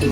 Hello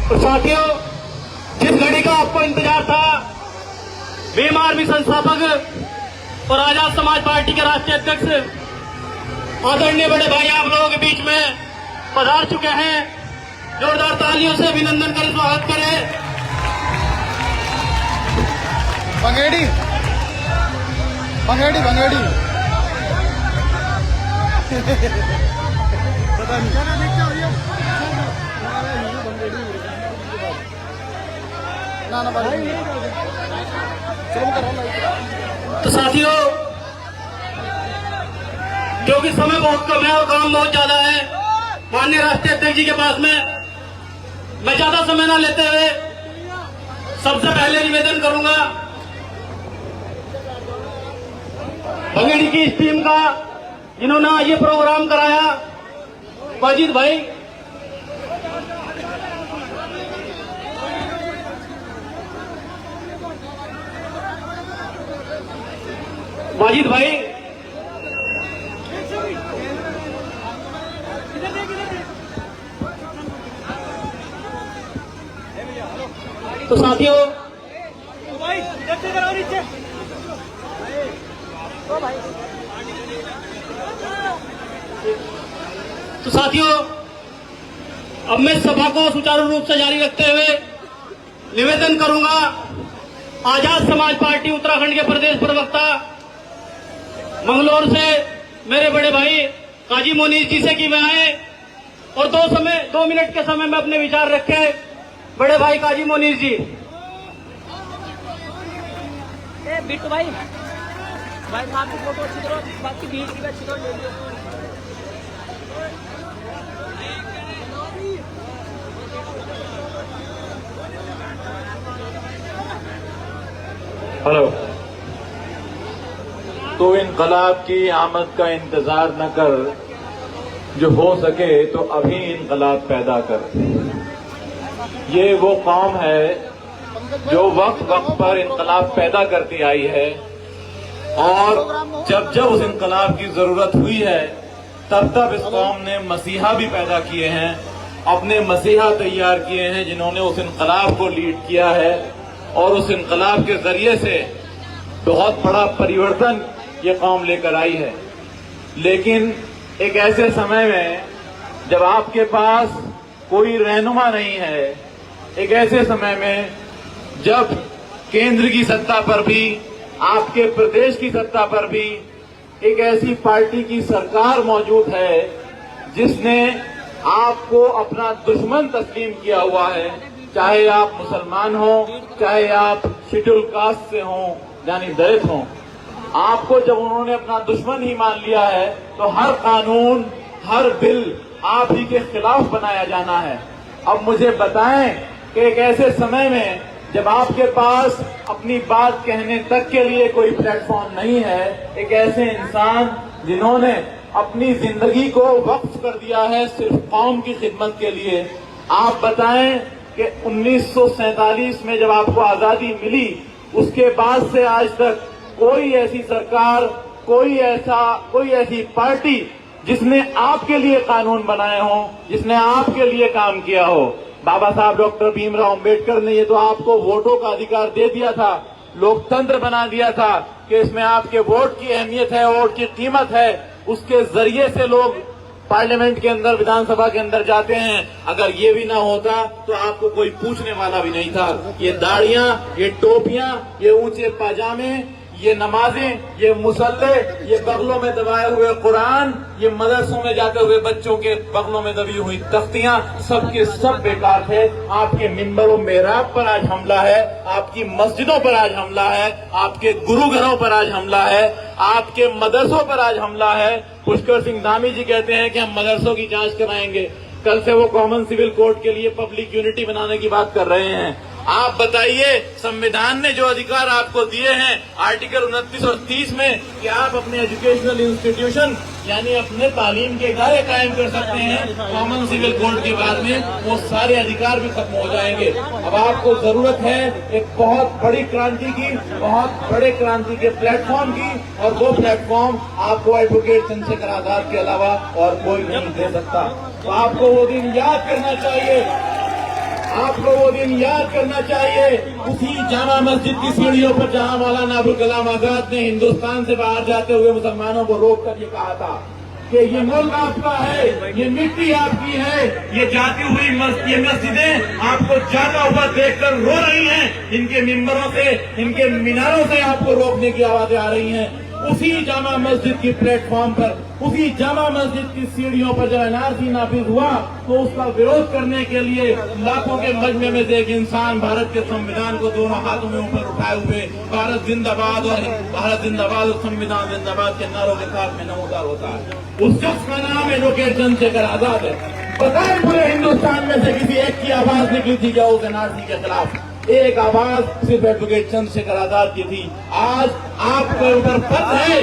तो साथियों, जिस घड़ी का आपको इंतजार था, भीम आर्मी संस्थापक और आजाद समाज पार्टी के राष्ट्रीय अध्यक्ष आदरणीय बड़े भाई आप लोगों के बीच में पधार चुके हैं। जोरदार तालियों से अभिनंदन करें, स्वागत करें। भंगेड़ी भंगेड़ी भंगेड़ी तो साथियों, क्योंकि समय बहुत कम है और काम बहुत ज्यादा है माननीय राष्ट्रीय अध्यक्ष जी के पास में, मैं ज्यादा समय न लेते हुए सबसे पहले निवेदन करूंगा भंगेड़ी की इस टीम का, जिन्होंने ये प्रोग्राम कराया, वाजिद भाई। वाजिद भाई, तो साथियों, अब मैं सभा को सुचारू रूप से जारी रखते हुए निवेदन करूंगा आजाद समाज पार्टी उत्तराखंड के प्रदेश प्रवक्ता मंगलौर से मेरे बड़े भाई काजी मोनीस जी से कि मैं आए और 2 मिनट के समय में अपने विचार रखे। बड़े भाई काजी मोनीस जी। बिट्टू भाई साहब की फोटो अच्छी तरह, बाकी भीड़ की अच्छी तरह ले लियो। हेलो। तो इनकलाब की आमद का इंतजार न कर, जो हो सके तो अभी इनकलाब पैदा कर। ये वो कौम है जो वक्त वक्त पर इनकलाब पैदा करती आई है, और जब जब उस इनकलाब की जरूरत हुई है तब तब इस कौम ने मसीहा भी पैदा किए हैं, अपने मसीहा तैयार किए हैं, जिन्होंने उस इनकलाब को लीड किया है और उस इनकलाब के जरिए से बहुत बड़ा परिवर्तन ये कौम लेकर आई है। लेकिन एक ऐसे समय में जब आपके पास कोई रहनुमा नहीं है, एक ऐसे समय में जब केंद्र की सत्ता पर भी, आपके प्रदेश की सत्ता पर भी एक ऐसी पार्टी की सरकार मौजूद है जिसने आपको अपना दुश्मन तस्लीम किया हुआ है, चाहे आप मुसलमान हो, चाहे आप शेड्यूल कास्ट से हो यानी दलित हो, आपको जब उन्होंने अपना दुश्मन ही मान लिया है तो हर कानून, हर बिल आप ही के खिलाफ बनाया जाना है। अब मुझे बताएं कि एक ऐसे समय में जब आपके पास अपनी बात कहने तक के लिए कोई प्लेटफॉर्म नहीं है, एक ऐसे इंसान जिन्होंने अपनी जिंदगी को वक्फ कर दिया है सिर्फ कौम की खिदमत के लिए, आप बताएं कि 1947 में जब आपको आजादी मिली, उसके बाद से आज तक कोई ऐसी सरकार, कोई ऐसी पार्टी जिसने आपके लिए कानून बनाए हों, जिसने आपके लिए काम किया हो। बाबा साहब डॉक्टर भीमराव अंबेडकर ने ये तो आपको वोटों का अधिकार दे दिया था, लोकतंत्र बना दिया था कि इसमें आपके वोट की अहमियत है, वोट की कीमत है, उसके जरिए से लोग पार्लियामेंट के अंदर, विधानसभा के अंदर जाते हैं। अगर ये भी ना होता तो आपको कोई पूछने वाला भी नहीं था। ये दाढ़ियां, ये टोपियां, ये ऊंचे पाजामे, ये नमाजें, ये मुसल्ले, ये बगलों में दबाए हुए कुरान, ये मदरसों में जाते हुए बच्चों के बगलों में दबी हुई तख्तियां, सब के सब बेकार थे। आपके मिंबरों मेहराब पर आज हमला है, आपकी मस्जिदों पर आज हमला है, आपके गुरुघरों पर आज हमला है, आपके मदरसों पर आज हमला है। पुष्कर सिंह धामी जी कहते हैं कि हम मदरसों की जांच कराएंगे। कल से वो कॉमन सिविल कोड के लिए पब्लिक यूनिटी बनाने की बात कर रहे हैं। आप बताइए, संविधान ने जो अधिकार आपको दिए हैं आर्टिकल 29 और 30 में कि आप अपने एजुकेशनल इंस्टीट्यूशन यानी अपने तालीम के इदारे कायम कर सकते हैं, कॉमन सिविल कोड के बाद में वो सारे अधिकार भी खत्म हो जाएंगे। अब आपको जरूरत है एक बहुत बड़ी क्रांति की, बहुत बड़े क्रांति के प्लेटफॉर्म की, और वो प्लेटफॉर्म आपको एडवोकेट चंद्रशेखर आजाद के अलावा और कोई नहीं दे सकता। तो आपको वो दिन याद करना चाहिए, आपको वो दिन याद करना चाहिए, उसी जामा मस्जिद की सीढ़ियों पर जहां मौलाना अबुल कलाम आजाद ने हिंदुस्तान से बाहर जाते हुए मुसलमानों को रोककर ये कहा था कि ये मुल्क आपका है, ये मिट्टी आपकी है, ये जाती हुई ये मस्जिदें आपको जाता हुआ देखकर रो रही हैं, इनके मिंबरों से, इनके मीनारों से आपको रोकने की आवाजें आ रही हैं। उसी जामा मस्जिद की प्लेटफॉर्म पर, उसी जामा मस्जिद की सीढ़ियों पर जब एनआरसी नाफिज हुआ तो उसका विरोध करने के लिए लाखों के मजमे में से एक इंसान भारत के संविधान को दोनों हाथों में ऊपर उठाए हुए भारत जिंदाबाद और भारत जिंदाबाद और संविधान जिंदाबाद के नारों के साथ में नमोदार होता है। उस शख्स का नाम एडवोकेट चंद्रशेखर आजाद है। बताए पूरे हिंदुस्तान में से किसी एक की आवाज निकली थी क्या उस एनआरसी के खिलाफ? एक आवाज सिर्फ एडवोकेट चंद्रशेखर आजाद की थी। आज आपके ऊपर फर्ज है,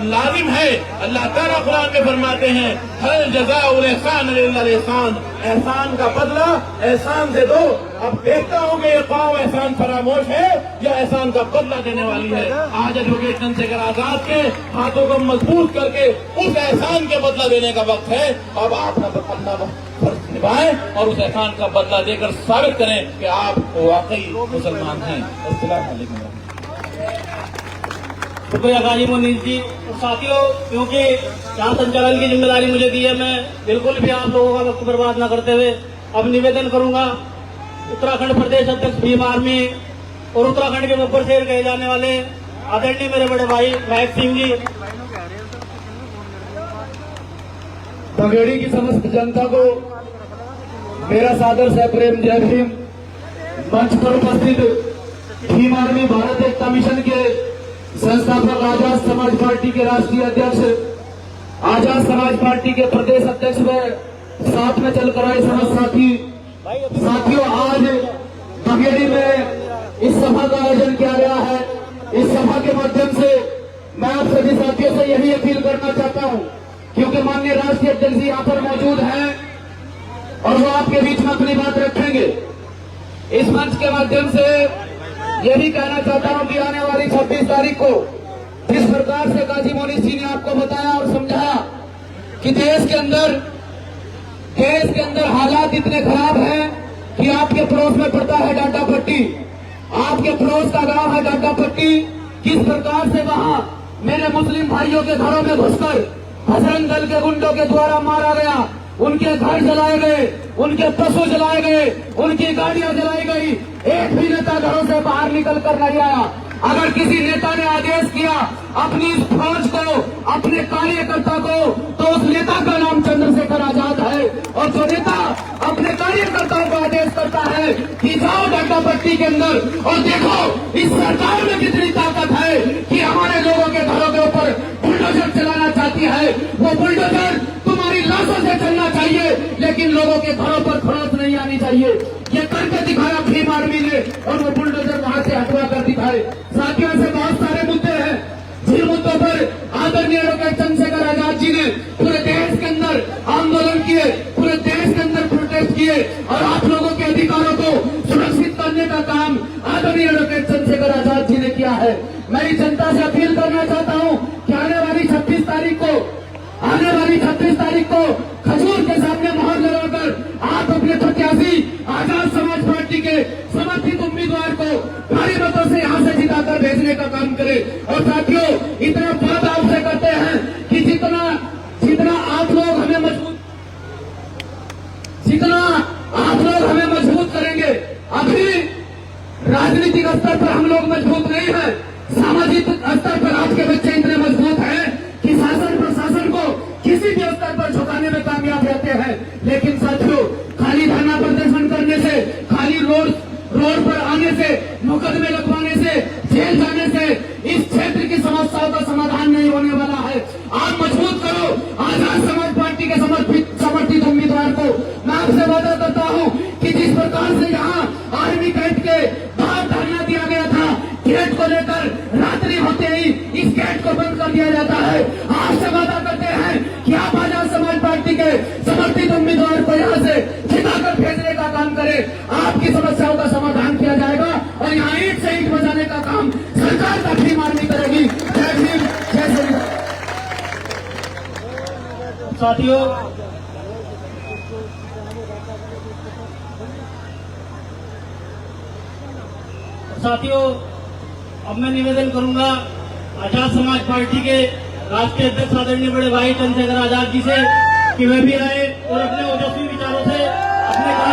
लाजिम है, अल्लाह ताला कुरान में फरमाते हैं हल जज़ाउल एहसान इल्ला एहसान, एहसान का बदला एहसान से दो। अब देखता हूँ कि ये कौम एहसान फरामोश है या एहसान का बदला देने वाली है। आज एडवोकेट चंद्रशेखर आजाद के हाथों को मजबूत करके उस एहसान के बदला देने का वक्त है। अब आप अपना फर्ज निभाएं और उस एहसान का बदला देकर साबित करें कि आप वाकई मुसलमान हैं। अस्सलाम वालेकुम। शुक्रिया गाजी मुनीर जी। साथियों, क्योंकि यहाँ संचालन की जिम्मेदारी मुझे दी है, मैं बिल्कुल भी आप लोगों का वक्त बर्बाद न करते हुए अब निवेदन करूंगा उत्तराखंड प्रदेश अध्यक्ष भीम आर्मी और उत्तराखंड के मुखर शेर कहे जाने वाले आदरणीय मेरे बड़े भाई महक सिंह जी, बघेड़ी की समस्त जनता को मेरा सादर से प्रेम जय भीम। मंच पर उपस्थित भीम आर्मी भारत एकता मिशन के संस्थापक, आजाद समाज पार्टी के राष्ट्रीय अध्यक्ष, आजाद समाज पार्टी के प्रदेश अध्यक्ष व साथ में चलकर आए समस्त साथियों, आज बघेड़ी में इस सभा का आयोजन किया गया है। इस सभा के माध्यम से मैं आप सभी साथियों से यही अपील करना चाहता हूं, क्योंकि माननीय राष्ट्रीय अध्यक्ष जी यहाँ पर मौजूद हैं और वो आपके बीच में अपनी बात रखेंगे। इस मंच के माध्यम से यही कहना चाहता हूं कि आने वाली 26 तारीख को जिस प्रकार से गाजी मोनीस जी ने आपको बताया और समझाया कि देश के अंदर हालात इतने खराब हैं कि आपके पड़ोस में पड़ता है डाटा पट्टी, आपके पड़ोस का गांव है डाटा पट्टी, किस प्रकार से वहां मेरे मुस्लिम भाइयों के घरों में घुसकर बजरंग दल के गुंडों के द्वारा मारा गया, उनके घर जलाए गए, उनके पशु जलाए गए, उनकी गाड़ियां जलाई गई। एक भी नेता घरों से बाहर निकल कर नहीं आया। अगर किसी नेता ने आदेश किया अपनी इस फौज को, अपने कार्यकर्ता को, तो उस नेता का नाम चंद्रशेखर आजाद है। और जो नेता अपने कार्यकर्ताओं को आदेश करता है कि जाओ डाटा पट्टी के अंदर और देखो इस सरकार में कितनी ताकत है कि हमारे लोगों के घरों के ऊपर बुलडोजर चलाना चाहती है, वो बुलडोजर तुम्हारी लाशों से चलना चाहिए लेकिन लोगों के घरों पर खरोच नहीं आनी चाहिए। ये करके दिखाया भीम आर्मी ने और वो बुलडोजर वहां से हटवा कर दिखाए। साथियों, से बहुत सारे मुद्दे हैं जिन मुद्दों पर आदरणीय एडवोकेट चंद्रशेखर आजाद जी ने पूरे देश के अंदर आंदोलन किए, पूरे देश के अंदर प्रोटेस्ट किए और आप लोगों के अधिकारों को सुरक्षित करने का काम आदरणीय एडवोकेट चंद्रशेखर आजाद जी ने किया है। मैं इस जनता से अपील करना चाहता हूं कि आने वाली 26 तारीख को खजूर के सामने मोहर लगाकर आप अपने प्रत्याशी आजाद समाज पार्टी के समर्थित उम्मीदवार को भारी मतों से यहाँ से जिताकर भेजने का काम करें। और साथियों, इतना बात आपसे करते हैं कि जितना आप लोग हमें मजबूत करेंगे, अभी राजनीतिक स्तर पर हम लोग मजबूत नहीं है, सामाजिक स्तर पर आपके बच्चे इतने मजबूत हैं कि शासन प्रशासन को किसी भी स्तर पर झुकाने में कामयाब रहते हैं। लेकिन साथियों, खाली धरना प्रदर्शन करने से, खाली रोड पर आने से, मुकदमे लगवाने से, जेल जाने से इस क्षेत्र की समस्याओं का समाधान नहीं होने वाला है। आप मजबूत करो आजाद समाज पार्टी के समर्थित उम्मीदवार को। मैं आपसे वादा करता हूं कि जिस प्रकार से यहाँ आर्मी कैंट के बाहर धरना दिया गया था, गेट को लेकर रात्रि होते ही इस गेट को बंद कर दिया जाता है, आपसे वादा करते हैं कि आप आजाद समाज पार्टी के समर्थित उम्मीदवार को यहाँ से जिताकर भेजने का काम करें। आपकी समस्याओं का समाधान किया जाएगा और यहाँ ईंट से ईंट बजाने का काम सरकार का भीम आर्मी करेगी। जय भीम, जय श्री राम। साथियों, अब मैं निवेदन करूंगा आजाद समाज पार्टी के राष्ट्रीय अध्यक्ष आदरणीय बड़े भाई चंद्रशेखर आजाद जी से कि वे भी आए और अपने ओजस्वी विचारों से अपने काम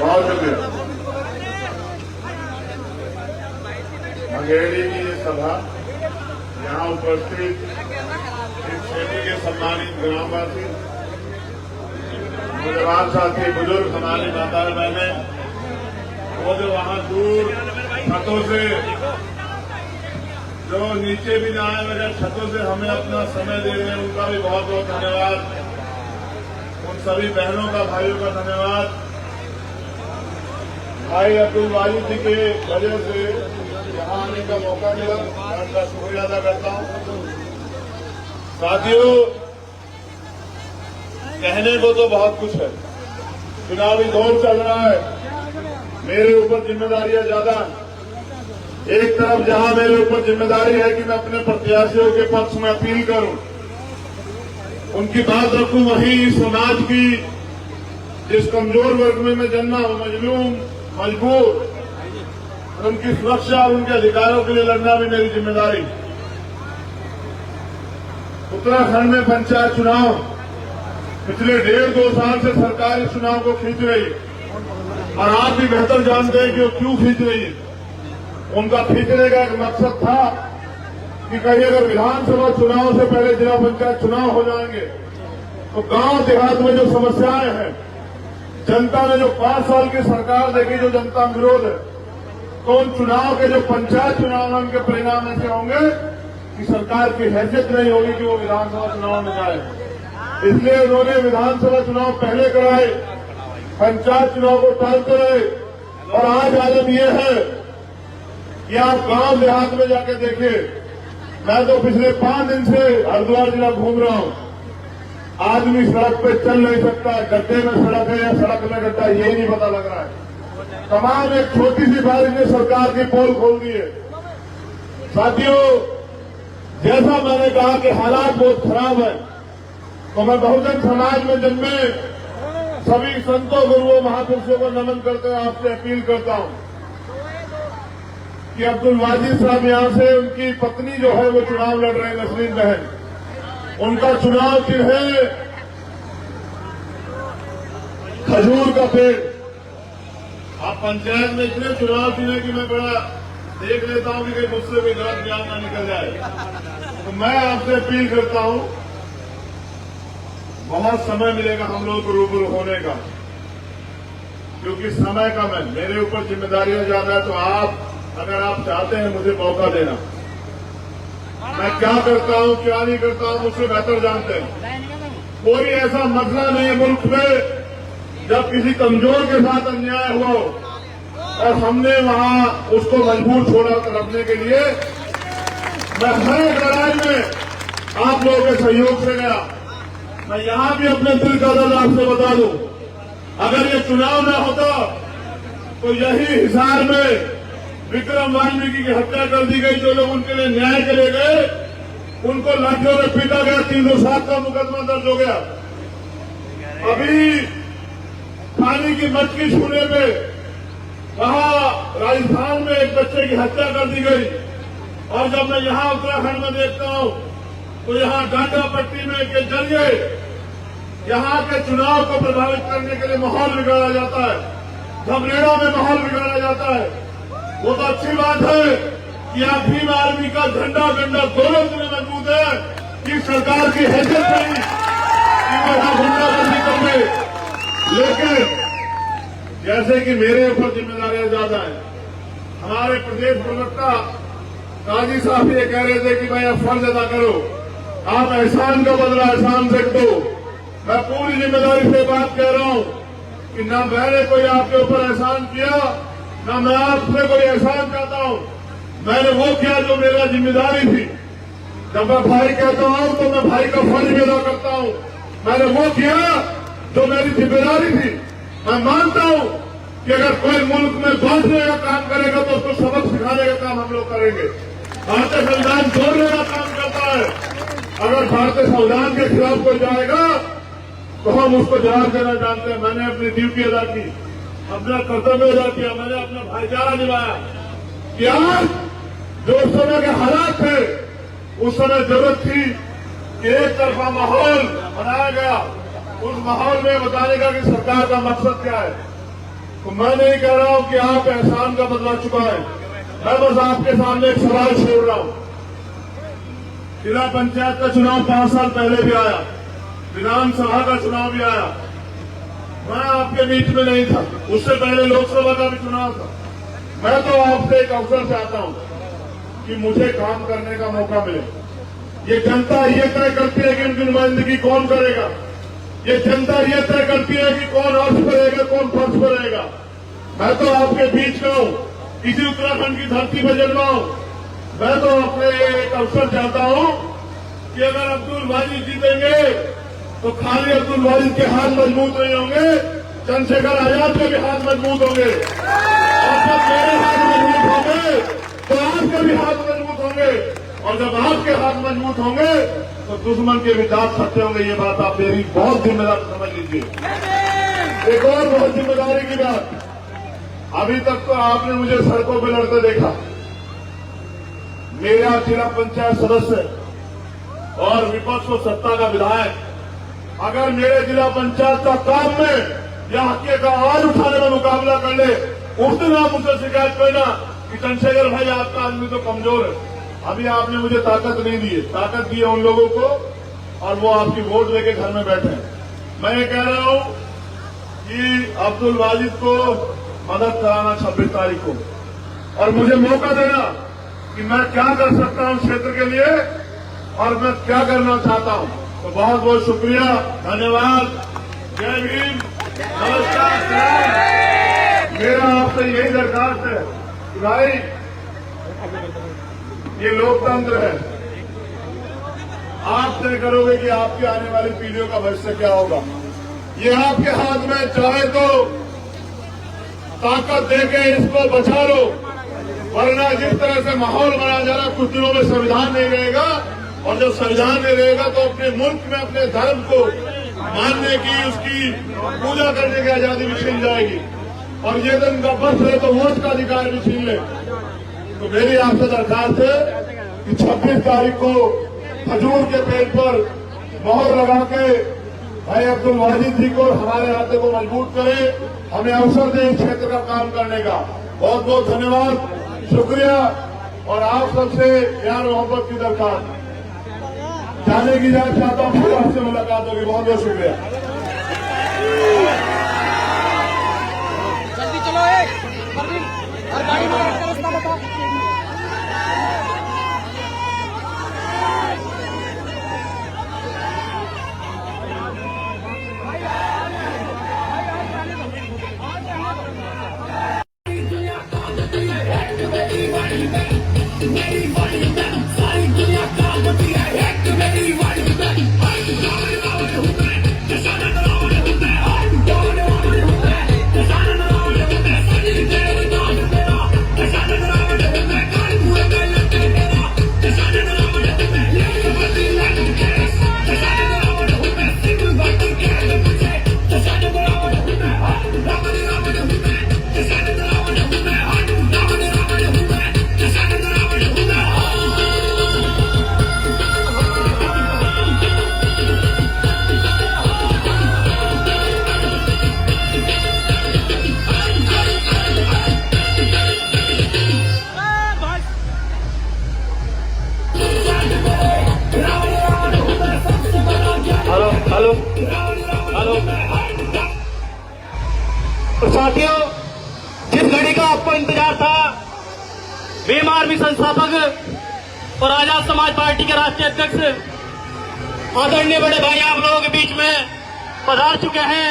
बहुत शुक्रिया। मंगेरी की ये सभा यहाँ उपस्थित इस क्षेत्र के सम्मानित ग्रामवासी, नौजवान साथी, बुजुर्ग, हमारी माता बहने, वो जो वहाँ दूर छतों से, जो नीचे भी ना आए मगर छतों से हमें अपना समय दे रहे हैं, उनका भी बहुत बहुत धन्यवाद। उन सभी बहनों का, भाइयों का धन्यवाद। भाई अब्दुल वाजिद जी के वजह से यहाँ आने का मौका मिला, मैं उनका शुक्रिया अदा करता हूँ। साथियों, कहने को तो बहुत कुछ है, चुनावी दौर चल रहा है, मेरे ऊपर जिम्मेदारियां ज्यादा हैं। एक तरफ जहां मेरे ऊपर जिम्मेदारी है कि मैं अपने प्रत्याशियों के पक्ष में अपील करूं, उनकी बात रखूं, वहीं इस समाज की जिस कमजोर वर्ग में मैं जन्मा हूं, मजलूम, मजबूर, उनकी सुरक्षा और उनके अधिकारों के लिए लड़ना भी मेरी जिम्मेदारी। उत्तराखंड में पंचायत चुनाव पिछले 1.5-2 साल से सरकार इस चुनाव को खींच रही है और आप भी बेहतर जानते हैं कि वो क्यों खींच रही है। उनका खींचने का एक मकसद था कि कहीं अगर विधानसभा चुनाव से पहले जिला पंचायत चुनाव हो जाएंगे तो गांव देहात में जो समस्याएं हैं, जनता ने जो 5 साल की सरकार देखी, जो जनता विरोध है, तो उन चुनाव के जो पंचायत चुनाव उनके परिणाम ऐसे होंगे कि सरकार की हैसियत नहीं होगी कि वो विधानसभा चुनाव में जाए। इसलिए उन्होंने विधानसभा चुनाव पहले कराए, पंचायत चुनाव को टालते रहे। और आज आलम यह है कि आप गांव देहात में जाके देखिए। मैं तो पिछले 5 दिन से हरिद्वार जिला घूम रहा हूं। आदमी सड़क पे चल नहीं सकता, गड्ढे में सड़क है या सड़क में गड्ढा, ये नहीं पता लग रहा है। तमाम एक छोटी सी बारिश ने सरकार की पोल खोल दी है। साथियों, जैसा मैंने कहा कि हालात बहुत खराब है, तो मैं बहुजन समाज में जन्मे सभी संतों, गुरुओं, महापुरुषों को नमन करते हुए आपसे अपील करता हूं कि अब्दुल वाजिद साहब यहां से, उनकी पत्नी जो है वो चुनाव लड़ रहे हैं, नसरीन बहन, उनका चुनाव चिन्ह है खजूर का पेड़। आप पंचायत में इतने चुनाव चिन्ह कि मैं बड़ा देख लेता हूं कि कहीं मुझसे भी गलत ज्ञान ना निकल जाए। तो मैं आपसे अपील करता हूं, बहुत समय मिलेगा हम लोगों को रूबरू होने का, क्योंकि समय कम है, मेरे ऊपर जिम्मेदारियां ज्यादा है। तो आप, अगर आप चाहते हैं, मुझे मौका देना। मैं क्या करता हूं, क्या नहीं करता हूं, मुझसे बेहतर जानते हैं। कोई ऐसा मसला नहीं है मुल्क में जब किसी कमजोर के साथ अन्याय हुआ हो और हमने वहां उसको मजबूर छोड़ा रखने के लिए। मैं हर एक लड़ाई में आप लोगों के सहयोग से गया। मैं यहां भी अपने दिल का दर्द आपसे बता दूं, अगर ये चुनाव न होता तो यही हिसार में विक्रम वाल्मीकि की हत्या कर दी गई। जो लोग उनके लिए न्याय के लिए गए उनको लाठियों में पीटा गया, 307 का मुकदमा दर्ज हो गया। अभी पानी की मटकी छूने पे वहां राजस्थान में एक बच्चे की हत्या कर दी गई। और जब मैं यहां उत्तराखंड में देखता हूं तो यहां डांडा पट्टी में के जरिए यहां के चुनाव को प्रभावित करने के लिए माहौल बिगाड़ा जाता है, धमरेड़ा में माहौल बिगाड़ा जाता है। वो तो अच्छी बात है कि आप भीम आर्मी का झंडा गंडा दोनों इतने मजबूत है कि सरकार की हैसियत नहीं कि वो यहां गुंडागर्दी कर ले। लेकिन जैसे कि मेरे ऊपर जिम्मेदारियां ज्यादा है, हमारे प्रदेश प्रवक्ता काजी साहब ये कह रहे थे कि भाई आप फर्ज अदा करो, आप एहसान का बदला एहसान से दो। मैं पूरी जिम्मेदारी से बात कह रहा हूं कि न मैंने कोई आपके ऊपर एहसान किया, न मैं आपसे कोई एहसान चाहता हूं। मैंने वो किया जो मेरा जिम्मेदारी थी। जब मैं भाई कहता हूं तो मैं भाई का फर्ज भी अदा करता हूं। मैंने वो किया जो मेरी जिम्मेदारी थी। मैं मानता हूं कि अगर कोई मुल्क में बांटने का काम करेगा तो उसको सबक सिखाने का काम हम लोग करेंगे। भारतीय संविधान जोड़ने का काम करता है। अगर भारतीय संविधान के खिलाफ कोई जाएगा तो हम उसको जवाब देना जानते हैं। मैंने अपनी ड्यूटी अदा की, अपना कर्तव्य अदा किया, मैंने अपना भाईचारा निभाया। कि आज जो उस समय के हालात थे, उस समय जरूरत थी कि एक तरफा माहौल बनाया गया, उस माहौल में बताने का कि सरकार का मकसद क्या है। तो मैं नहीं कह रहा हूं कि आप एहसान का बदला चुकाएं, मैं बस आपके सामने एक सवाल छोड़ रहा हूं। जिला पंचायत का चुनाव 5 साल पहले भी आया, विधानसभा का चुनाव भी आया, मैं आपके बीच में नहीं था। उससे पहले लोकसभा का भी चुनाव था। मैं तो आपसे एक अवसर चाहता हूं कि मुझे काम करने का मौका मिले। ये जनता ये तय करती है कि उनकी नुमाइंदगी कौन करेगा। ये जनता ये तय करती है कि कौन अर्थ पर रहेगा, कौन फर्श पर रहेगा। मैं तो आपके बीच में हूं, इसी उत्तराखंड की धरती पर जन्मा हूं। मैं तो अपने एक अवसर चाहता हूं कि अगर अब्दुल वाजिद जीतेंगे तो खाली अब्दुल वाजिद के हाथ मजबूत नहीं होंगे, चंद्रशेखर आजाद के भी हाथ मजबूत होंगे। और जब मेरे हाथ मजबूत होंगे तो आपके भी हाथ मजबूत होंगे। और जब आपके हाथ मजबूत होंगे तो दुश्मन के भी दांत सत्य होंगे। ये बात आप मेरी बहुत जिम्मेदार समझ लीजिए। एक और बहुत जिम्मेदारी की बात, अभी तक तो आपने मुझे सड़कों पर लड़ते देखा। मेरा जिला पंचायत सदस्य और विपक्ष और सत्ता का विधायक अगर मेरे जिला पंचायत का काम में या हत्या का आवाज उठाने में मुकाबला कर ले, उस दिन आप मुझसे शिकायत करना कि चंद्रशेखर भाई आपका आदमी तो कमजोर है। अभी आपने मुझे ताकत नहीं दी है, ताकत दी है उन लोगों को और वो आपकी वोट लेके घर में बैठे हैं। मैं ये कह रहा हूं कि अब्दुल वाजिद को मदद कराना 26 तारीख को, और मुझे मौका देना कि मैं क्या कर सकता हूं क्षेत्र के लिए और मैं क्या करना चाहता हूं। तो बहुत बहुत शुक्रिया, धन्यवाद, जय भीम, नमस्कार, सलाम। मेरा आपसे यही दरखास्त है कि भाई ये लोकतंत्र है, आप तय करोगे कि आपकी आने वाली पीढ़ियों का भविष्य क्या होगा। ये आपके हाथ में, चाहे तो ताकत देके इसको बचा लो, वरना जिस तरह से माहौल बना जा रहा, कुछ दिनों में संविधान नहीं रहेगा। और जब संविधान नहीं रहेगा तो अपने मुल्क में अपने धर्म को मानने की, उसकी पूजा करने की आजादी भी छीन जाएगी। और ये दिन का बस है तो वोट का अधिकार भी छीन ले। तो मेरी आपसे दरखास्त है कि 26 तारीख को खजूर के पेड़ पर मोहर लगा के भाई अब्दुल वाजिद जी को, हमारे हाथे को मजबूत करें, हमें अवसर दें इस क्षेत्र का काम करने का। बहुत बहुत धन्यवाद, शुक्रिया। और आप सबसे प्यार मोहब्बत की दरखास्त, जाने की जाए चाहता हूं, फिर आपसे मुलाकात होगी। बहुत बहुत शुक्रिया। जल्दी चलो, और गाड़ी में रास्ता बताओ। मेरी वाली सारी दुनिया का बतिया है, मेरी वाली हेलो। तो साथियों, जिस घड़ी का आपको इंतजार था, भीम आर्मी संस्थापक और आजाद समाज पार्टी के राष्ट्रीय अध्यक्ष आदरणीय बड़े भाई आप लोगों के बीच में पधार चुके हैं।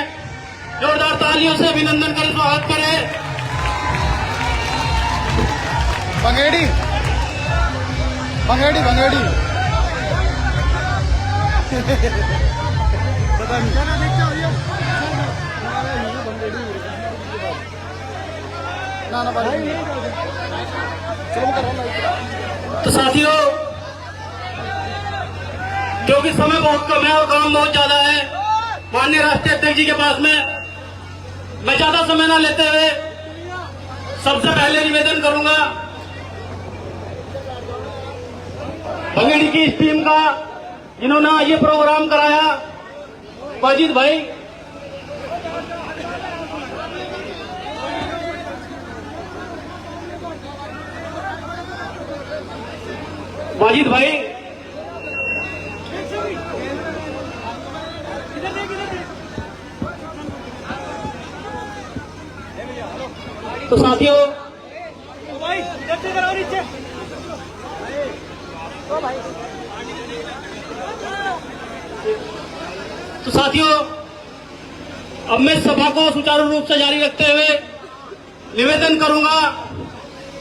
जोरदार तालियों से अभिनंदन करें, स्वागत करें। बंगेड़ी बंगेड़ी बंगेड़ी ना भाई तो साथियों, क्योंकि समय बहुत कम है और काम बहुत ज्यादा है माननीय राष्ट्रीय अध्यक्ष जी के पास में, मैं ज्यादा समय न लेते हुए सबसे पहले निवेदन करूंगा बंगेड़ी की इस टीम का, जिन्होंने ये प्रोग्राम कराया, वाजिद भाई। वाजिद भाई, तो साथियों, अब मैं सभा को सुचारू रूप से जारी रखते हुए निवेदन करूंगा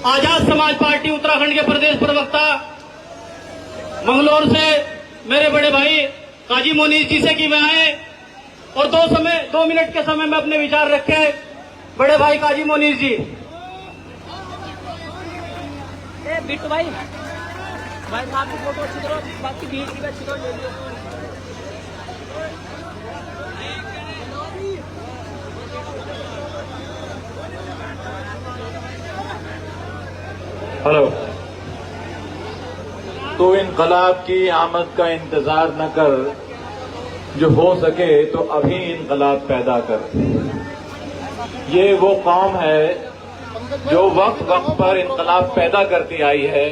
आजाद समाज पार्टी उत्तराखंड के प्रदेश प्रवक्ता मंगलौर से मेरे बड़े भाई काजी मोनीस जी से कि मैं आए और 2 मिनट के समय में अपने विचार रखे। बड़े भाई काजी मोनीस जी। बिट्टू भाई साहब की फोटो अच्छी करो, बाकी बीच की अच्छी करो, ले लियो। हेलो। तो इनकलाब की आमद का इंतजार न कर, जो हो सके तो अभी इनकलाब पैदा कर। ये वो कौम है जो वक्त वक्त पर इनकलाब पैदा करती आई है,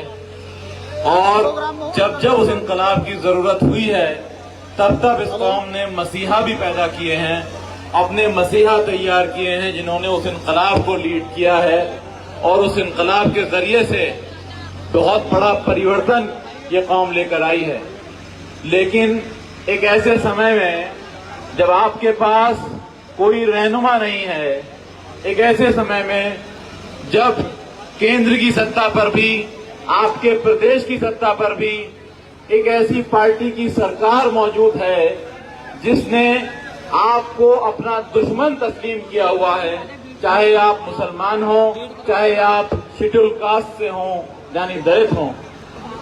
और जब जब उस इनकलाब की जरूरत हुई है तब तब इस कौम ने मसीहा भी पैदा किए हैं, अपने मसीहा तैयार किए हैं, जिन्होंने उस इनकलाब को लीड किया है और उस इनकलाब के जरिए से बहुत बड़ा परिवर्तन ये कौम लेकर आई है। लेकिन एक ऐसे समय में जब आपके पास कोई रहनुमा नहीं है, एक ऐसे समय में जब केंद्र की सत्ता पर भी, आपके प्रदेश की सत्ता पर भी एक ऐसी पार्टी की सरकार मौजूद है जिसने आपको अपना दुश्मन तस्लीम किया हुआ है, चाहे आप मुसलमान हो, चाहे आप शेड्यूल कास्ट से हो यानी दलित हो,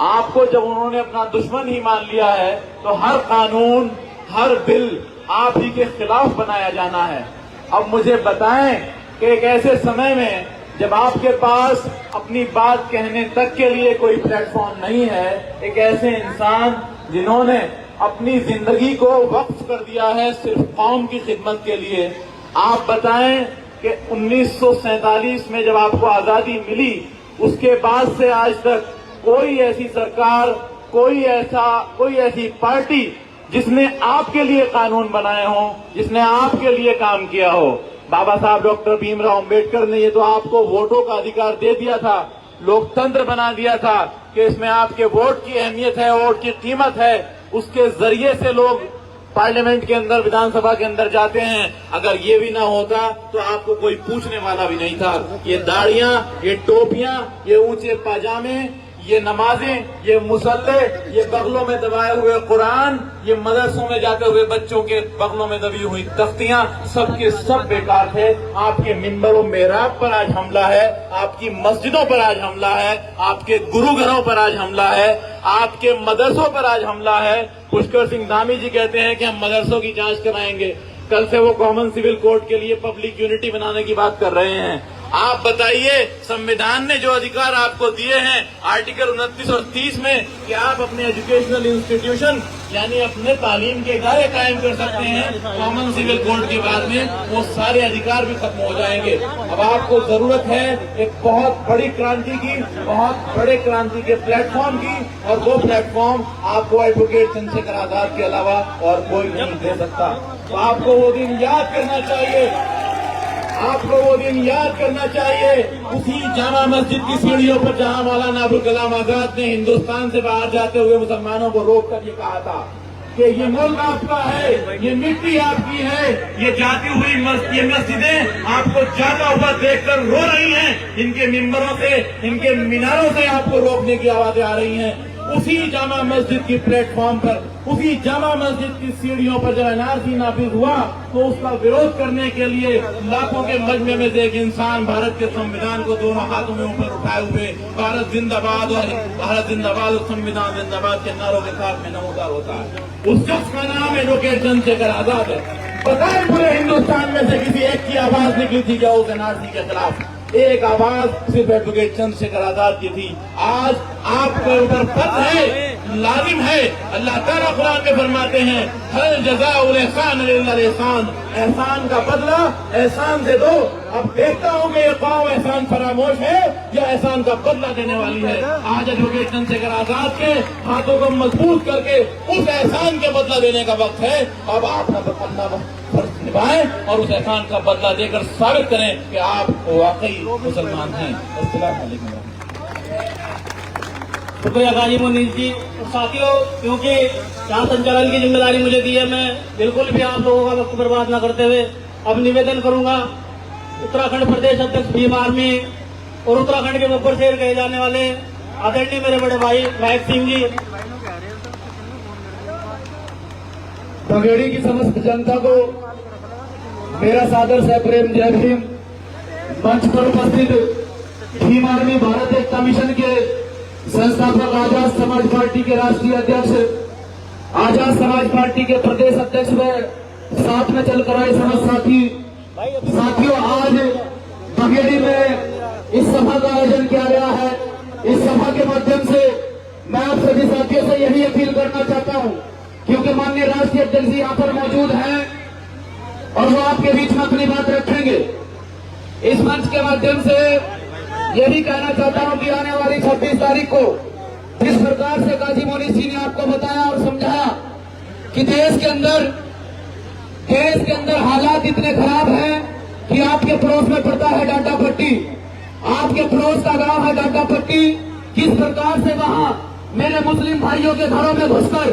आपको जब उन्होंने अपना दुश्मन ही मान लिया है तो हर कानून, हर बिल आप ही के खिलाफ बनाया जाना है। अब मुझे बताएं कि एक ऐसे समय में जब आपके पास अपनी बात कहने तक के लिए कोई प्लेटफॉर्म नहीं है, एक ऐसे इंसान जिन्होंने अपनी जिंदगी को वक्फ कर दिया है सिर्फ कौम की खिदमत के लिए, आप बताएं कि 1947 में जब आपको आजादी मिली उसके बाद से आज तक कोई ऐसी सरकार, कोई ऐसी पार्टी जिसने आपके लिए कानून बनाए हों, जिसने आपके लिए काम किया हो। बाबा साहब डॉक्टर भीमराव अंबेडकर ने ये तो आपको वोटों का अधिकार दे दिया था, लोकतंत्र बना दिया था कि इसमें आपके वोट की अहमियत है, वोट की कीमत है, उसके जरिए से लोग पार्लियामेंट के अंदर, विधानसभा के अंदर जाते हैं। अगर ये भी ना होता तो आपको कोई पूछने वाला भी नहीं था। ये दाढ़ियां, ये टोपियां, ये ऊंचे पाजामे, ये नमाजें, ये मुसल्ले, ये बगलों में दबाए हुए कुरान, ये मदरसों में जाते हुए बच्चों के बगलों में दबी हुई तख्तियां, सबके सब बेकार थे। आपके मिंबरों मेहराब पर आज हमला है, आपकी मस्जिदों पर आज हमला है, आपके गुरुघरों पर आज हमला है, आपके मदरसों पर आज हमला है। पुष्कर सिंह धामी जी कहते हैं कि हम मदरसों की जांच कराएंगे, कल से वो कॉमन सिविल कोड के लिए पब्लिक यूनिटी बनाने की बात कर रहे हैं। आप बताइए, संविधान ने जो अधिकार आपको दिए हैं आर्टिकल 29 और 30 में कि आप अपने एजुकेशनल इंस्टीट्यूशन यानी अपने तालीम के इदारे कायम कर सकते हैं, कॉमन सिविल कोड के बाद में वो सारे अधिकार भी खत्म हो जाएंगे। अब आपको जरूरत है एक बहुत बड़ी क्रांति की, बहुत बड़े क्रांति के प्लेटफॉर्म की, और वो प्लेटफॉर्म आपको एडवोकेट चंद्रशेखर आजाद के अलावा और कोई नहीं दे सकता। तो आपको वो दिन याद करना चाहिए, आपको वो दिन याद करना चाहिए। उसी जामा मस्जिद की सीढ़ियों पर जहां मौलाना अबुल कलाम आजाद ने हिंदुस्तान से बाहर जाते हुए मुसलमानों को रोककर ये कहा था कि ये मुल्क आपका है, ये मिट्टी आपकी है, ये जाती हुई ये मस्जिदें आपको जाता हुआ देखकर रो रही हैं। इनके मिंबरों से, इनके मीनारों से आपको रोकने की आवाजें आ रही हैं। उसी जामा मस्जिद की प्लेटफॉर्म पर, उसी जामा मस्जिद की सीढ़ियों पर जब एनआरसी नाफिज हुआ तो उसका विरोध करने के लिए लाखों के मजमे में से एक इंसान भारत के संविधान को दोनों हाथों में ऊपर उठाए हुए भारत जिंदाबाद और भारत जिंदाबाद और संविधान जिंदाबाद के नारों के साथ में नमूदार होता है। उस शख्स का नाम एडवोकेट चंद्रशेखर आजाद है। बताएं पूरे हिंदुस्तान में से किसी एक की आवाज निकली थी क्या उस एनआरसी के खिलाफ? एक आवाज सिर्फ एडवोकेट चंद्रशेखर आजाद की थी। आज आपके ऊपर फर्ज है, लाजिम है। अल्लाह ताला कुरान में फरमाते हैं हल जज़ाउल एहसान इल्ला एहसान, एहसान का बदला एहसान से दो। अब देखता हूँ कि ये कौम एहसान फरामोश है या एहसान का बदला देने वाली है। आज एडवोकेट चंद्रशेखर आजाद के हाथों को मजबूत करके उस एहसान के बदला देने का वक्त है। अब आप अपना फर्ज निभाएं और उस एहसान का बदला देकर साबित करें कि आप वाकई मुसलमान हैं। अस्सलाम वालेकुम। शुक्रिया गाजी मुनीर जी। साथियों, क्योंकि यहाँ संचालन की जिम्मेदारी मुझे दी है, मैं बिल्कुल भी आप लोगों का वक्त बर्बाद न करते हुए अब निवेदन करूंगा उत्तराखंड प्रदेश अध्यक्ष भीम आर्मी और उत्तराखंड के मुखर शेर कहे जाने वाले आदरणीय मेरे बड़े भाई महक सिंह जी। बघेड़ी की समस्त जनता को मेरा सादर सह प्रेम जय भीम। मंच पर उपस्थित भीम आर्मी भारत एकता मिशन के संस्थापक, आजाद समाज पार्टी के राष्ट्रीय अध्यक्ष, आजाद समाज पार्टी के प्रदेश अध्यक्ष व साथ में चलकर आए समस्त साथियों, आज बघेड़ी में इस सभा का आयोजन किया गया है। इस सभा के माध्यम से मैं आप सभी साथियों से यही अपील करना चाहता हूं, क्योंकि माननीय राष्ट्रीय अध्यक्ष जी यहाँ पर मौजूद हैं और वो आपके बीच में अपनी बात रखेंगे। इस मंच के माध्यम से यही कहना चाहता हूं कि आने वाली 26 तारीख को जिस प्रकार से गाजी मोनी जी ने आपको बताया और समझाया कि देश के अंदर हालात इतने खराब हैं कि आपके पड़ोस में पड़ता है डांडा पट्टी, आपके पड़ोस का गांव है डांडा पट्टी। किस प्रकार से वहां मेरे मुस्लिम भाइयों के घरों में घुसकर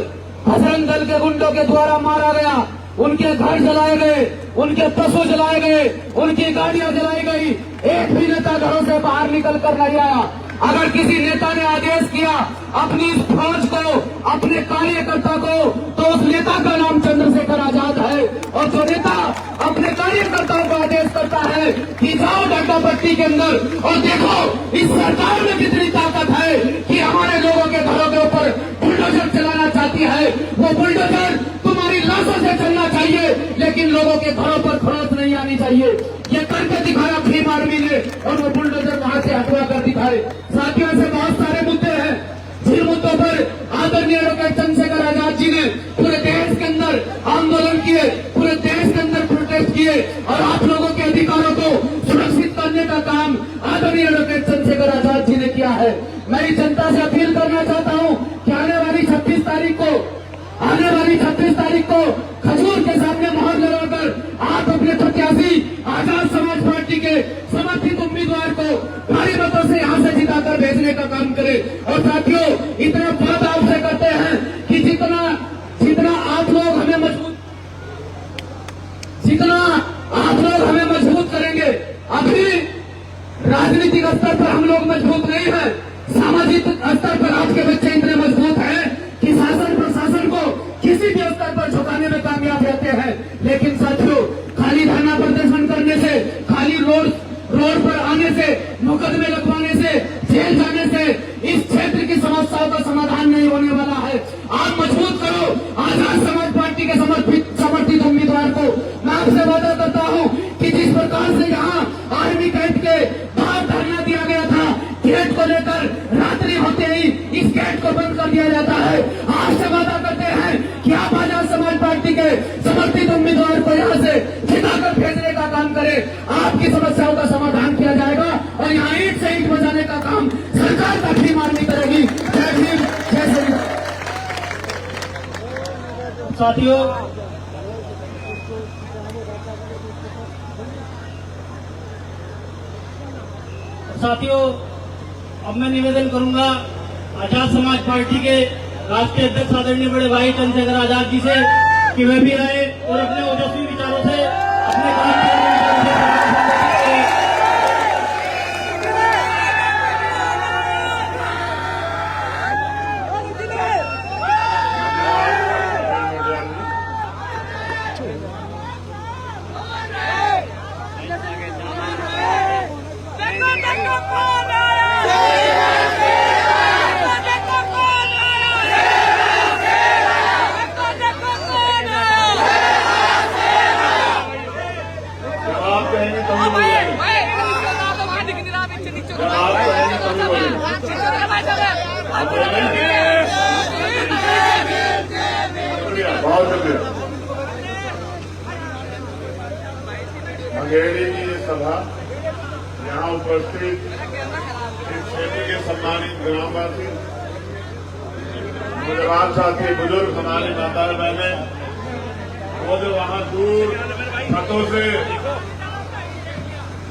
बजरंग दल के गुंडों के द्वारा मारा गया, उनके घर जलाए गए, उनके पशु जलाए गए, उनकी गाड़ियां जलाई गई। एक भी नेता घरों से बाहर निकल कर नहीं आया। अगर किसी नेता ने आदेश किया अपनी इस फौज को, अपने कार्यकर्ता को, तो उस नेता का नाम चंद्रशेखर आजाद है। और जो नेता अपने कार्यकर्ताओं को आदेश करता है कि जाओ डांडा पट्टी के अंदर और देखो इस सरकार में कितनी ताकत है कि हमारे लोगों के घरों के ऊपर बुलडोजर चलाना चाहती है, वो बुलडोजर तुम्हारी लाशों से चलना चाहिए लेकिन लोगों के घरों पर खरोच नहीं आनी चाहिए। ये करके दिखाया भीम आर्मी ने और वो बुलडोजर वहां से हटवा कर दिखाए। साथियों, से बहुत सारे मुद्दे हैं जिन मुद्दों पर आदरणीय एडवोकेट चंद्रशेखर आजाद जी ने पूरे देश के अंदर आंदोलन किए, पूरे देश के अंदर प्रोटेस्ट किए और आप लोगों के अधिकारों को सुरक्षित करने का काम आदरणीय एडवोकेट चंद्रशेखर आजाद जी ने किया है। मैं इस जनता से अपील करना चाहता हूं कि आने वाली 26 तारीख को खजूर के सामने मोहर लगाकर आप अपने प्रत्याशी आजाद समाज पार्टी के समर्थित उम्मीदवार को भारी मतों से यहाँ से जिताकर भेजने का काम करें। और साथियों, इतना बात आपसे करते हैं कि जितना आप लोग हमें मजबूत करेंगे। अभी राजनीतिक स्तर पर हम लोग मजबूत नहीं है, सामाजिक स्तर पर आपके बच्चे इतने मजबूत हैं कि शासन प्रशासन को किसी भी स्तर पर झुकाने में कामयाब रहते हैं। लेकिन साथियों, खाली धरना प्रदर्शन करने से, खाली रोड पर आने से, मुकदमे लगवाने से, जेल जाने से इस क्षेत्र की समस्याओं का समाधान नहीं होने वाला है। आप मजबूत करो आजाद समाज पार्टी के समर्थित उम्मीदवार को। मैं आपसे वादा करता हूं कि जिस प्रकार से यहाँ आर्मी कैंप के बाहर धरना दिया गया था, गेट को लेकर रात्रि होते ही इस गेट को बंद कर दिया जाता है। आपसे वादा करते हैं कि आप आजाद समाज पार्टी के समर्थित उम्मीदवार को यहाँ से जिताकर भेजने का काम करें। आपकी समस्याओं का समाधान किया जाएगा और यहाँ ईंट से ईंट बजाने का काम सरकार का भीम आर्मी करेगी। जय भीम, जय साथियों, अब मैं निवेदन करूंगा आजाद समाज पार्टी के राष्ट्रीय अध्यक्ष आदरणीय बड़े भाई चंद्रशेखर आजाद जी से कि वे भी आए और अपने ओजस्वी विचारों से अपने काम के बहुत शुक्रिया। मंगेड़ी की ये सभा यहाँ उपस्थित इस क्षेत्र के सम्मानित ग्रामवासी, नौजवान साथी, बुजुर्ग, हमारी माताएं बहनें, वो जो वहाँ दूर छतों से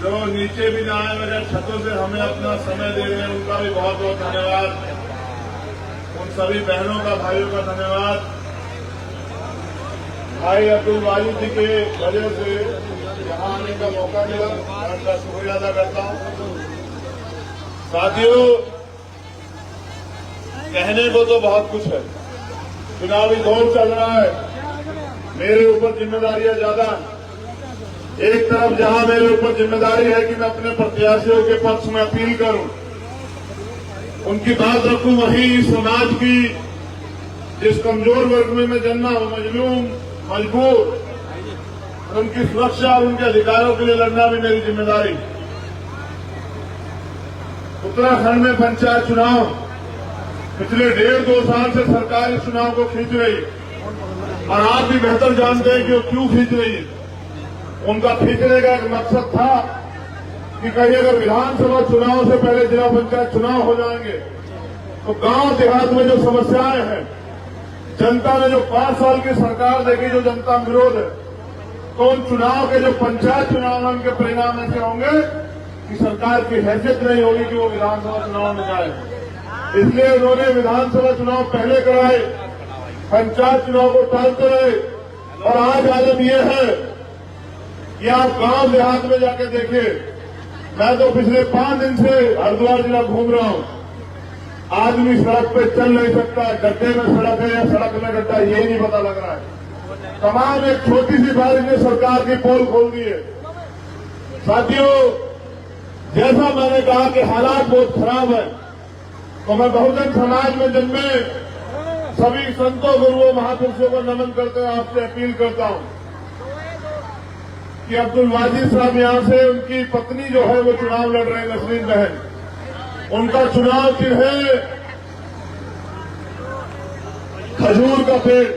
जो नीचे भी ना आए वजह छतों से हमें अपना समय दे रहे हैं, उनका भी बहुत बहुत धन्यवाद। उन सभी बहनों का, भाइयों का धन्यवाद। भाई अब्दुल वाली जी के वजह से यहाँ आने का मौका मिला, मैं उनका शुक्रिया अदा करता हूँ। साथियों, कहने को तो बहुत कुछ है, चुनावी दौर चल रहा है, मेरे ऊपर जिम्मेदारियां ज्यादा हैं। एक तरफ जहां मेरे ऊपर जिम्मेदारी है कि मैं अपने प्रत्याशियों के पक्ष में अपील करूं, उनकी बात रखूं, वहीं समाज की जिस कमजोर वर्ग में मैं जन्मा हूं, मजलूम, मजबूर, उनकी सुरक्षा और उनके अधिकारों के लिए लड़ना भी मेरी जिम्मेदारी। उत्तराखंड में पंचायत चुनाव पिछले 1.5-2 साल से सरकार इस चुनाव को खींच रही है और आप भी बेहतर जानते हैं कि वो क्यों खींच रही है। उनका खींचने का एक मकसद था कि कहीं अगर विधानसभा चुनाव से पहले जिला पंचायत चुनाव हो जाएंगे तो गांव देहात में जो समस्याएं हैं, जनता ने जो 5 साल की सरकार देखी, जो जनता विरोध है, तो उन चुनाव के जो पंचायत चुनाव हैं उनके परिणाम ऐसे होंगे कि सरकार की हैसियत नहीं होगी कि वो विधानसभा चुनाव में जाए। इसलिए उन्होंने विधानसभा चुनाव पहले कराए, पंचायत चुनाव को टालते रहे। और आज आलम यह है कि आप गांव देहात में जाके देखिए। मैं तो पिछले 5 दिन से हरिद्वार जिला घूम रहा हूं। आदमी सड़क पे चल नहीं सकता, गड्ढे में सड़क है या सड़क में गड्ढा, यही नहीं पता लग रहा है। तमाम एक छोटी सी बारिश ने सरकार की पोल खोल दी है। साथियों, जैसा मैंने कहा कि हालात बहुत खराब है, तो मैं बहुजन समाज में जन्मे सभी संतों, गुरुओं, महापुरुषों को नमन करते हुए आपसे अपील करता हूं कि अब्दुल वाजिद साहब यहां से, उनकी पत्नी जो है वो चुनाव लड़ रहे हैं, नसरीन बहन, उनका चुनाव चिन्ह है खजूर का पेड़।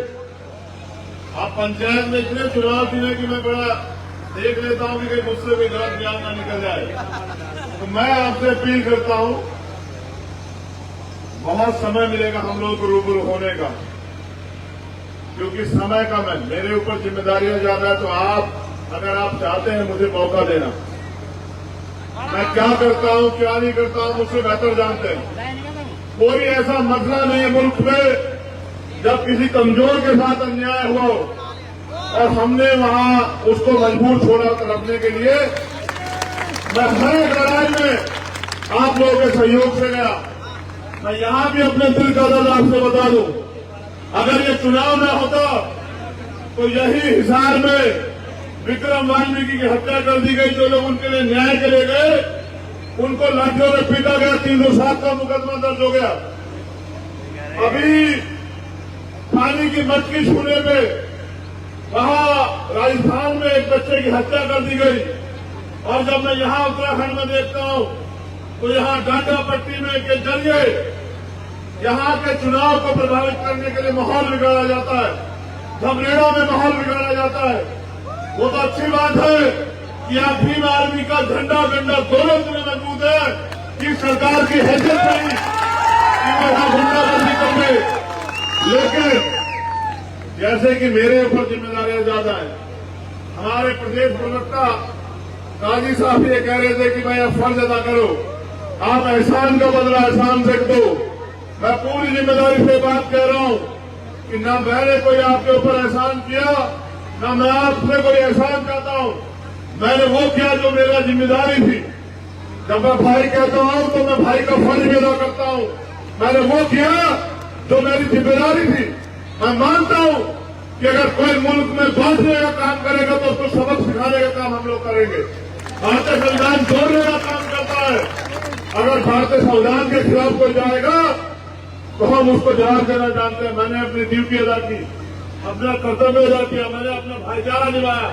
आप पंचायत में इतने चुनाव चिन्ह कि मैं बड़ा देख लेता हूं कि कहीं मुझसे भी गलत ज्ञान ना निकल जाए। तो मैं आपसे अपील करता हूं, बहुत समय मिलेगा हम लोगों को रूबरू होने का, क्योंकि समय कम है, मेरे ऊपर जिम्मेदारियां ज्यादा है। तो आप, अगर आप चाहते हैं, मुझे मौका देना। मैं क्या करता हूं, क्या नहीं करता हूं, मुझसे बेहतर जानते हैं। कोई ऐसा मसला नहीं है मुल्क में जब किसी कमजोर के साथ अन्याय हुआ हो और हमने वहां उसको मजबूर छोड़ा रखने के लिए। मैं हर एक लड़ाई में आप लोगों के सहयोग से गया। मैं यहां भी अपने दिल का दर्द आपसे बता दूं, अगर ये चुनाव न होता तो यही हिसार में विक्रम वाल्मीकि की हत्या कर दी गई। जो लोग उनके लिए न्याय के लिए गए, उनको लाठियों में पीटा गया, 307 का मुकदमा दर्ज हो गया। अभी पानी की मटकी छूने पे वहां राजस्थान में एक बच्चे की हत्या कर दी गई। और जब मैं यहां उत्तराखंड में देखता हूं तो यहां डांडा पट्टी में के जरिए यहां के चुनाव को प्रभावित करने के लिए माहौल बिगाड़ा जाता है, धमरेड़ा में माहौल बिगाड़ा जाता है। वो तो अच्छी बात है कि आप भीम आर्मी का झंडा गंडा दोनों इतने मजबूत है कि सरकार की हैसियत नहीं कि वो यहां गुंडागर्दी कर ले। लेकिन जैसे कि मेरे ऊपर जिम्मेदारियां ज्यादा है। हमारे प्रदेश प्रवक्ता काजी साहब ये कह रहे थे कि भाई आप फर्ज अदा करो, आप एहसान का बदला एहसान से दो। मैं पूरी जिम्मेदारी से बात कह रहा हूं कि ना मैंने कोई आपके ऊपर एहसान किया, ना मैं आपसे कोई एहसान चाहता हूं। मैंने वो किया जो मेरा जिम्मेदारी थी। जब मैं भाई कहता हूं तो मैं भाई का फर्ज भी अदा करता हूं। मैंने वो किया जो मेरी जिम्मेदारी थी। मैं मानता हूं कि अगर कोई मुल्क में बांटने का काम करेगा तो उसको सबक सिखाने का काम हम लोग करेंगे। भारतीय संविधान जोड़ने का काम करता है। अगर भारतीय संविधान के खिलाफ कोई जाएगा तो हम उसको जवाब देना जानते हैं। मैंने अपनी ड्यूटी अदा की, अपना कर्तव्य अदा किया, मैंने अपना भाईचारा निभाया।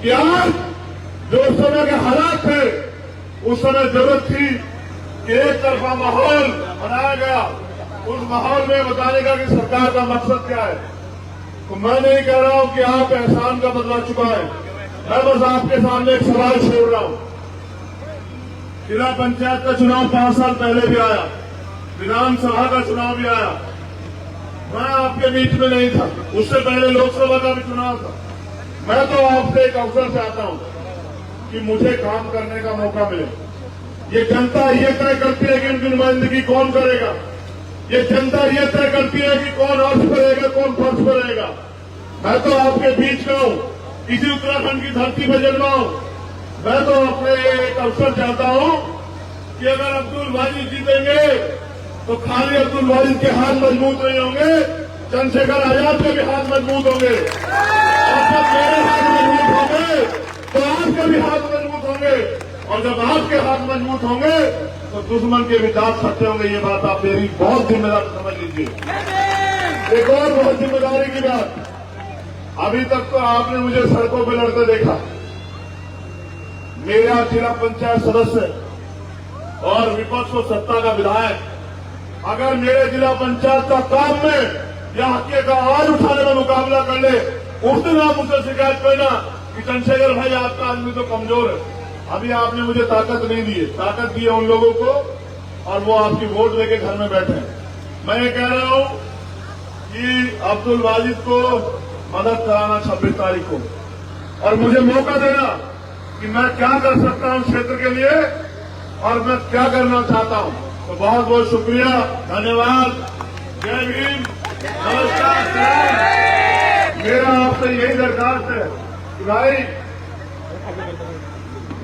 कि आज जो उस समय के हालात थे, उस समय जरूरत थी कि एक तरफा माहौल बनाया गया। उस माहौल में बताने का कि सरकार का मकसद क्या है। तो मैं नहीं कह रहा हूं कि आप एहसान का बदला चुकाएं। मैं बस आपके सामने एक सवाल छोड़ रहा हूं। जिला पंचायत का चुनाव 5 साल पहले भी आया, विधानसभा का चुनाव भी आया। मैं आपके बीच में नहीं था, उससे पहले लोकसभा का भी चुनाव था। मैं तो आपसे एक अवसर चाहता हूं कि मुझे काम करने का मौका मिले। ये जनता ये तय करती है कि उनकी नुमाइंदगी कौन करेगा। ये जनता ये तय करती है कि कौन अर्श पर रहेगा, कौन फर्श पर रहेगा। मैं तो आपके बीच में हूं, इसी उत्तराखंड की धरती पर जन्मा हूं। मैं तो अपने एक अवसर चाहता हूं कि अगर अब्दुल वाजिद जीतेंगे तो खाली अब्दुल वाजिद के हाथ मजबूत नहीं होंगे, चंद्रशेखर आजाद के भी हाथ मजबूत होंगे। और जब मेरे हाथ मजबूत होंगे तो आपके भी हाथ मजबूत होंगे। और जब आपके हाथ मजबूत होंगे तो दुश्मन के भी दांत खट्टे होंगे। ये बात आप मेरी बहुत जिम्मेदारी समझ लीजिए। एक और बहुत जिम्मेदारी की बात, अभी तक तो आपने मुझे सड़कों पर लड़ते देखा। मेरा जिला पंचायत सदस्य और विपक्ष और सत्ता का विधायक अगर मेरे जिला पंचायत का काम में या हत्या का आवाज उठाने में मुकाबला कर ले, उस दिन आप मुझसे शिकायत करना कि चंद्रशेखर भाई आपका आदमी तो कमजोर है। अभी आपने मुझे ताकत नहीं दी है, ताकत दी है उन लोगों को और वो आपकी वोट लेके घर में बैठे हैं। मैं ये कह रहा हूं कि अब्दुल वाजिद को मदद कराना 26 तारीख को, और मुझे मौका देना कि मैं क्या कर सकता हूं क्षेत्र के लिए और मैं क्या करना चाहता हूं। तो बहुत बहुत शुक्रिया, धन्यवाद, जय भीम, नमस्कार, सलाम। मेरा आपसे यही दरखास्त है कि भाई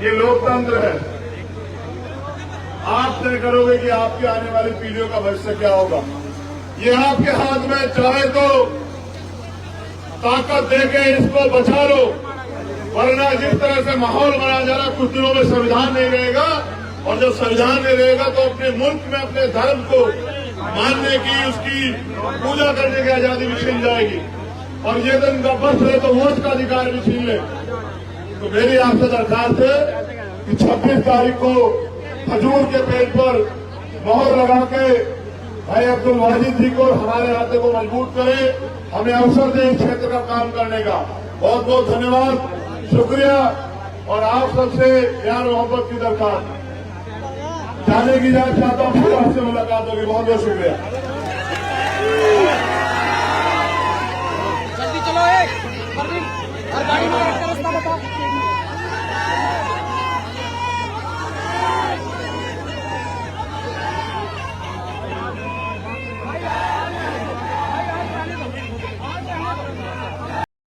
ये लोकतंत्र है। आप तय करोगे कि आपकी आने वाली पीढ़ियों का भविष्य क्या होगा। ये आपके हाथ में, चाहे तो ताकत देके इसको बचा लो, वरना जिस तरह से माहौल बना जा रहा, कुछ दिनों में संविधान नहीं रहेगा। और जब संविधान नहीं रहेगा तो अपने मुल्क में अपने धर्म को मानने की, उसकी पूजा करने की आजादी भी छीन जाएगी। और ये दिन का बस है तो वोट का अधिकार भी छीन ले। तो मेरी आपसे दरखास्त है कि 26 तारीख को खजूर के पेड़ पर मोहर लगा के भाई अब्दुल वाजिद जी को, हमारे हाथे को मजबूत करें, हमें अवसर दें इस क्षेत्र का काम करने का। बहुत बहुत धन्यवाद, शुक्रिया। और आप सबसे प्यार मोहब्बत की दरखास्त, जाने की जाए चाहता हूं, फिर आपसे मुलाकात होगी। बहुत बहुत शुक्रिया। जल्दी चलो, एक और गाड़ी में रास्ता बता।